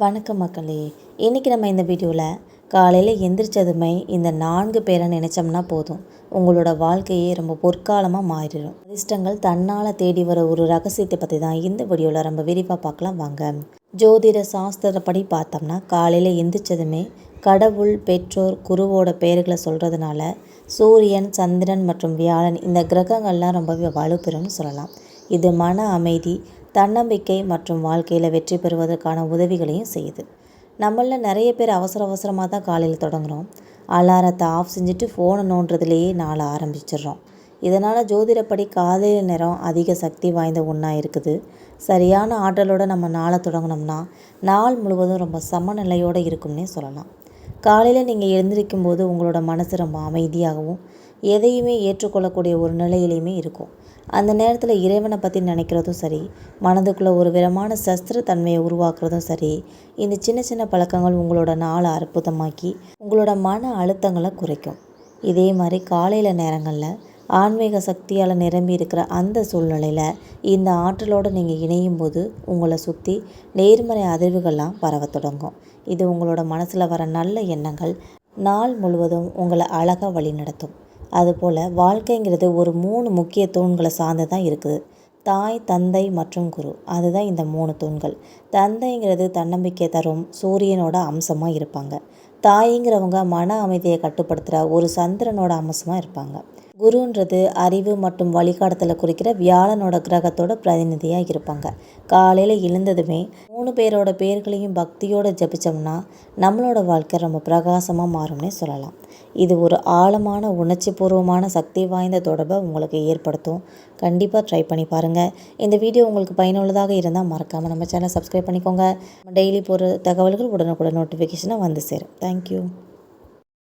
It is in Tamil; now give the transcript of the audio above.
வணக்கம் மக்களே. இன்றைக்கி நம்ம இந்த வீடியோவில் காலையில் எந்திரிச்சதுமே இந்த 4 பேரை நினச்சோம்னா போதும், உங்களோட வாழ்க்கையே ரொம்ப பொற்காலமாக மாறிடும். அதிர்ஷ்டங்கள் தன்னால் தேடி வர ஒரு ரகசியத்தை பற்றி தான் இந்த வீடியோவில் ரொம்ப விரிவாக பார்க்கலாம் வாங்க. ஜோதிட சாஸ்திரப்படி பார்த்தோம்னா காலையில் எந்திரிச்சதுமே கடவுள், பெற்றோர், குருவோட பெயர்களை சொல்கிறதுனால சூரியன், சந்திரன் மற்றும் வியாழன் இந்த கிரகங்கள்லாம் ரொம்பவே வலுப்பெறும்னு சொல்லலாம். இது மன அமைதி, தன்னம்பிக்கை மற்றும் வாழ்க்கையில் வெற்றி பெறுவதற்கான உதவிகளையும் செய்யுது. நம்மளில் நிறைய பேர் அவசரமாக தான் காலையில் தொடங்குகிறோம். அலாரத்தை ஆஃப் செஞ்சுட்டு ஃபோனை நோண்டுறதுலேயே நாளை ஆரம்பிச்சிடுறோம். இதனால் ஜோதிடப்படி காலையில் நேரம் அதிக சக்தி வாய்ந்த ஒன்றா இருக்குது. சரியான ஆற்றலோடு நம்ம நாளை தொடங்கினோம்னா நாள் முழுவதும் ரொம்ப சமநிலையோடு இருக்கும்னே சொல்லலாம். காலையில் நீங்கள் எழுந்திருக்கும் போது உங்களோட மனசு ரொம்ப அமைதியாகவும் எதையுமே ஏற்றுக்கொள்ளக்கூடிய ஒரு நிலையிலையுமே இருக்கும். அந்த நேரத்தில் இறைவனை பற்றி நினைக்கிறதும் சரி, மனதுக்குள்ளே ஒரு விதமான தன்மையை உருவாக்குறதும் சரி, இந்த சின்ன சின்ன பழக்கங்கள் உங்களோட நாளை அற்புதமாக்கி உங்களோட மன அழுத்தங்களை குறைக்கும். இதே மாதிரி காலையில் நேரங்களில் ஆன்மீக சக்தியால் நிரம்பி இருக்கிற அந்த சூழ்நிலையில் இந்த ஆற்றலோடு நீங்கள் இணையும் போது உங்களை சுற்றி நேர்மறை அதிர்வுகள்லாம் பரவ தொடங்கும். இது உங்களோட மனசில் வர நல்ல எண்ணங்கள் நாள் முழுவதும் உங்களை அழகாக வழி நடத்தும். அதுபோல் வாழ்க்கைங்கிறது ஒரு 3 முக்கிய தூண்களை சார்ந்து தான் இருக்குது. தாய், தந்தை மற்றும் குரு, அதுதான் இந்த 3 தூண்கள். தந்தைங்கிறது தன்னம்பிக்கை தரும் சூரியனோட அம்சமாக இருப்பாங்க. தாய்ங்கிறவங்க மன அமைதியை கட்டுப்படுத்துகிற ஒரு சந்திரனோட அம்சமாக இருப்பாங்க. குருன்றது அறிவு மற்றும் வழிகாட்டுதலை குறிக்கிற வியாழனோட கிரகத்தோட பிரதிநிதியாக இருப்பாங்க. காலையில் எழுந்ததுமே 3 பேரோட பேர்களையும் பக்தியோடு ஜபித்தோம்னா நம்மளோட வாழ்க்கை ரொம்ப பிரகாசமாக மாறும்னே சொல்லலாம். இது ஒரு ஆழமான உணர்ச்சி பூர்வமான சக்தி வாய்ந்த தொடர்பை உங்களுக்கு ஏற்படுத்தும். கண்டிப்பாக ட்ரை பண்ணி பாருங்கள். இந்த வீடியோ உங்களுக்கு பயனுள்ளதாக இருந்தால் மறக்காமல் நம்ம சேனலை சப்ஸ்கிரைப் பண்ணிக்கோங்க. டெய்லி போகிற தகவல்கள் உடனுக்குடன் நோட்டிஃபிகேஷனாக வந்து சேரும். தேங்க்யூ.